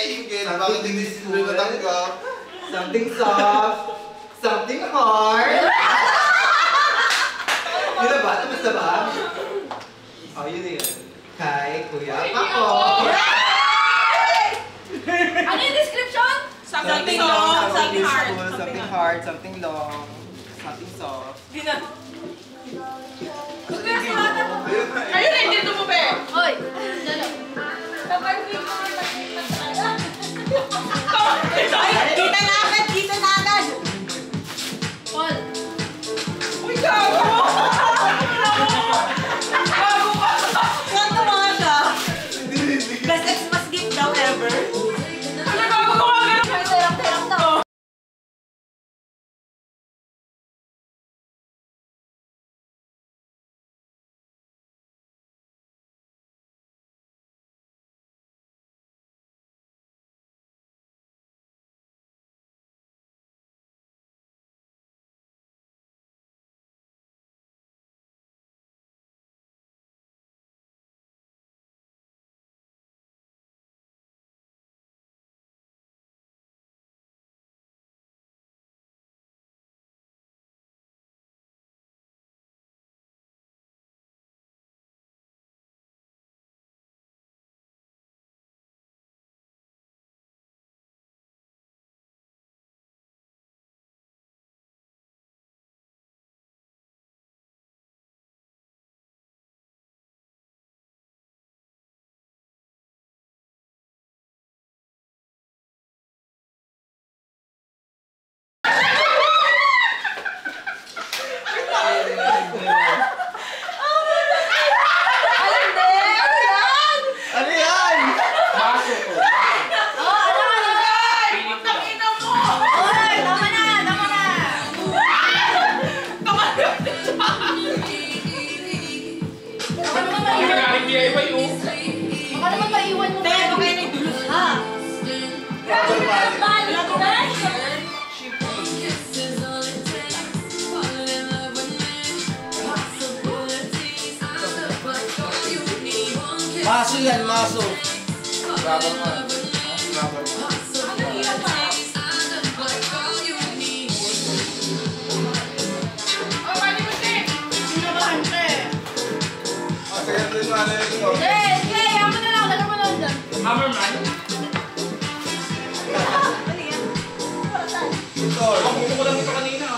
naiingit. Bakit hindi sila natanggap? Something soft. Something hard. Yun na ba? Tapos na ba? Oh, yun na yun. Kay Kuya Paco. Ano yung description? Something long, something hard. Something hard, something long, something soft. Di na. Ayun, hindi ito mo, be. Hoy. Kapag hindi mo kita na agad, kita na agad. Paul. Uy, gago! Gago ka! Kanta mga siya. Best Xmas gift daw ever. Ano gago ko nga gano'n? Terang-terang daw. Maso yan, maso. Rubber man. Rubber man. Hammerman? Ako ko lang ito kanina.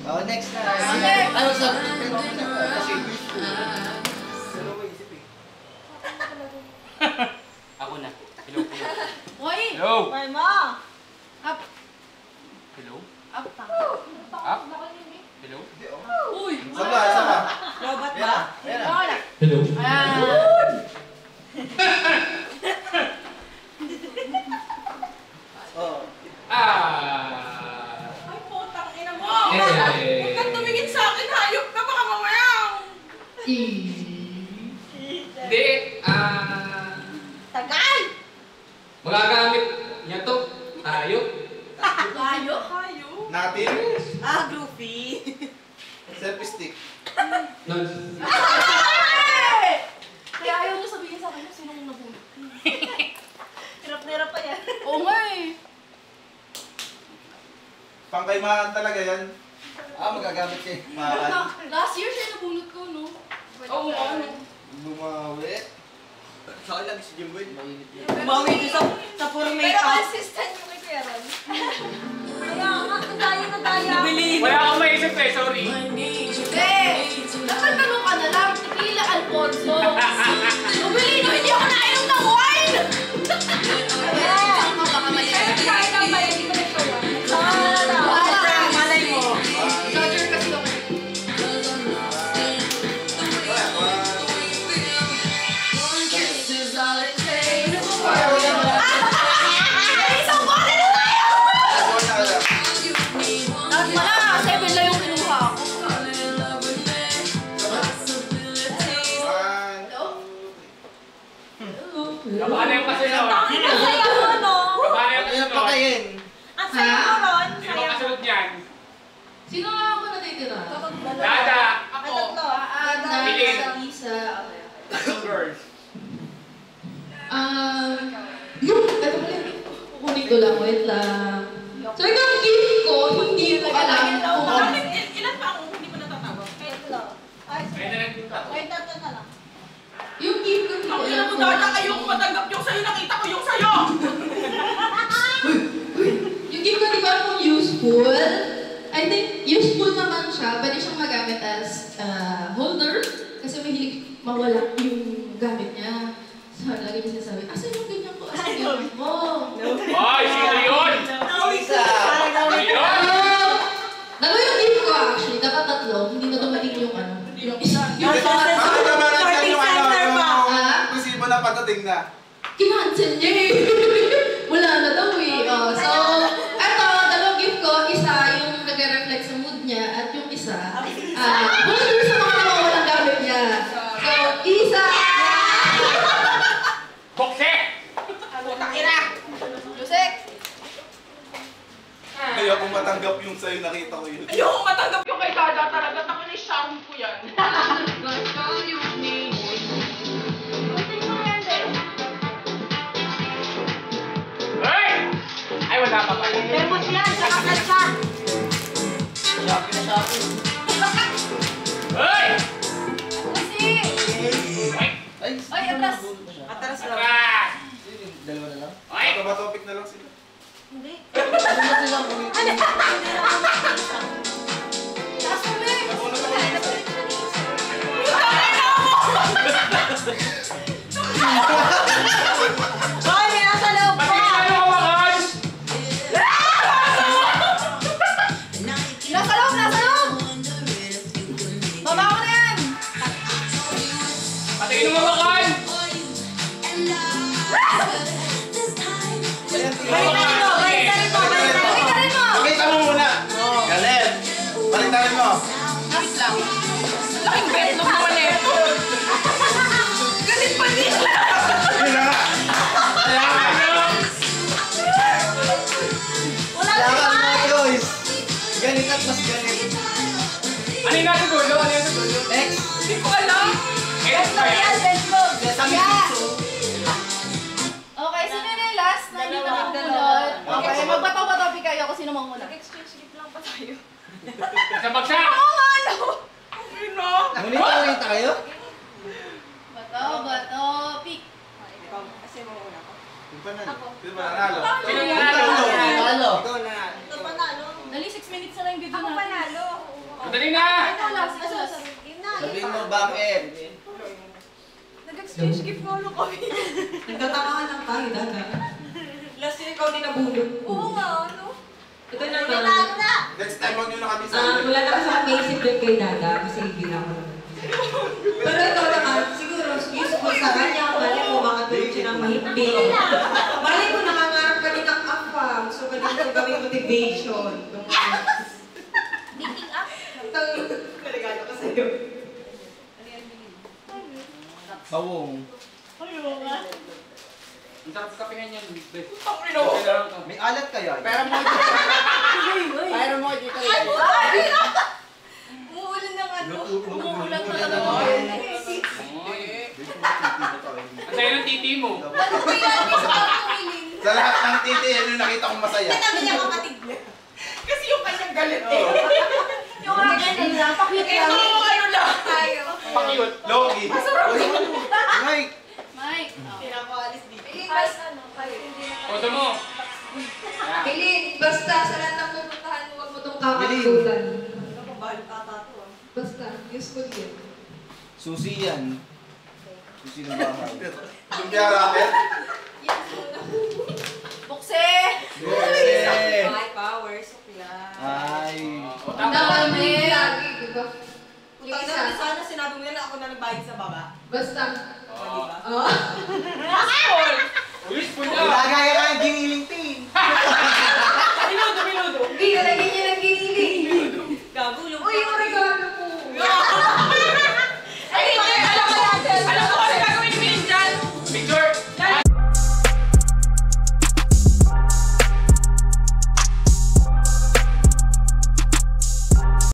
Oh, next na. Ano sa? Kasi Ako na. Hello po. Hoy! Hello! Hoy mo! Up! Hello? Up! Up? Hello? Uy! Sama, sama. Robot ba? Ayan na. Hello? Oh. Ah! Ay, putang ina mo! Eh. Huwag kang tumingin sa akin, hayop ka, baka mamaya! Hindi, Tagal! magagamit niya to. Tayo. Hayo? Hayo? Natin. Groovy! Selfie stick. Non. Kaya ayaw niyo sabihin sa akin kung sinong nabulot. Hirap na hirap pa yan. Oo nga eh. Pangkaimahan talaga yan. magagamit siya. Mahal. Last year siya nabulot ko, no? Oo, ano? Bumawi. Sa akin lang si Jimboy. Mainit yan. Bumawi ko sa puro Pero makeup. consistent yung kay Kuya Ron. Kaya nga, nadaya. Wala akong maisip eh, sorry. Dapat tanong ka na lang, tequila Alfonso. Bumili ko, hindi ako nainom ng wine! Baka mali. Pero kahit ang bayan, hindi ko na show. Malay mo. Dodger kasi ako. Isang bote na tayo! Dapat pala, 7 lang yung kinuha ko. Kabana yung kasunod. Ang saya mo, no? Kabana yung Ano kasunod. pa kayin? Ang saya mo, Ron. Sino Saya mo. kasunod niyan? Sino nga ako natitira? Dada. Ako. Tatlo. Bilin. Isa. Girls. ko lang, wait lang. So, yung gift ko, hindi ko alam kung Bakit ilan pa ako hindi mo natatawag? Wait lang. Ay, wait, tatlo na lang. yung gift ko, hindi ko Ang alam ina mo kung data ayoko matanggap yung sa'yo, nakita ko yung sa'yo! yung gift ko, hindi ko alam kung useful. I think useful naman siya. Pwede siyang magamit as holder. Kasi mahilig mawala yung gamit niya. So, lagi niya sinasabi, asan yung ganyan ko? Asan yung ganyan mo? Ay, sino yun? Isa. Sino yun? Dalawa yung gift ko actually. Dapat tatlo. Hindi na dumating yung ano. Yung isa. Yung Yung isa. Bakit naman nandiyan yung ano, Ah? yung resibo na pagdating na? Kinancel niya eh. Wala na daw eh. Oh, so, eto, dalawang gift ko. Isa yung nagre-reflect sa mood niya at yung isa, holder sa mga nawawalang gamit niya. So, isa. Bokse! Putang ina! Lusek! Ayoko matanggap yung sa'yo, nakita ko yun. Ayoko matanggap yung kay Dada talaga. Tako ni Sharon ko yan. Hey! Ay, wala pa pala. Termos yan, saka kalsa. Shopping na shopping. Hey! Kasi! Ay, Ay, atras. nabulot pa siya. Atras lang. Atras! Dalawa na lang. Ay! Baka ba topic na lang sila? Hindi. Ano ba silang ulit? Taas mo, Meg. Nauna ka Wala, ba? napalit ko na isa. Ay, may nasa loob Ba't pa! hindi tayo hawakan? Nasa loob, nasa loob! Baba ko na yan! Ba't hindi mo hawakan? Balikan mo! Balikan mo! Balikan mo! Pakita mo muna! Galit! Baliktad mo! Wait lang. Laking betlog naman eh. Galit pa nila! Yun na nga! Kaya nga! Wala Wala na kang ba? mga choice. Galit at mas galit. Ano yung nasa dulo? Ano yung nasa dulo? Next. Hindi ko alam. Edit ba yan? Betlog! Sesame Yeah. Siso. Okay, sino na yung last na hindi Dalawa. nakakulot? Okay, Okay. magbato-bato kayo kung sino manguna. Exchange gift lang pa tayo. Isang bagsak! Oo nga, ano? Ano? Ngunit tayo? Bato, bato, pick. Kasi mauna ko. Yung pa na. Yung pa nanalo. Sino yung nanalo? Panalo. Ito panalo. Dali, 6 minutes na lang yung video Ako natin. panalo. Madali na! Ito, last, ito, last. Sabihin mo bakit? Nag-exchange gift nga lang kami. Nagtatamaan lang tayo, Dada. Last year ikaw din nabulog ko. Oo nga, ano? Ito naman. Next time, huwag nyo na kami sa Wala na kasi akong naisip din kay Dada kasi hindi na ako naman. Pero ito naman, siguro useful sa kanya. Mali ko, makatulog siya ng mahigpit. Mali ko, nakangarap ka din ng AFAM. So, pwede ko gawing motivation. Meeting up. Ito, regalo ko sa'yo. Bawong. Ang sarap sa kapingan yan. May alat kaya? Pero mo Pero mo dito rin. Umuulan ng ano. Umuulan na Umuulan naman. na Ang sayo ng titi mo. Ano ba yan? Hindi sa pagkumilin. Sa lahat ng titi, yan yung nakita kong masaya. Kami niya kapatid niya. Kasi yung kanyang galit eh. Yung mga ganyan lang, pakit Ito, lang. ano lang tayo. Pakiyot. Loki. Mike. Mike. Pinapaalis dito. Pas, ano, kayo, hindi na. Foto mo. Pilin, basta sa lahat ng pupuntahan, huwag mo itong kakatutan. Nakabalik ata to ah. Basta, useful yun. Susi yan. Susi ng bahay. Lumpia ramen. Bukse! Bukse! My powers. Yan. Ay. O, Ang tama. dami lagi, di ba? Yung Yung isa. sana sinabi mo nila ako na nagbayad sa baba. Basta. O, di ba? Oh. Spoil!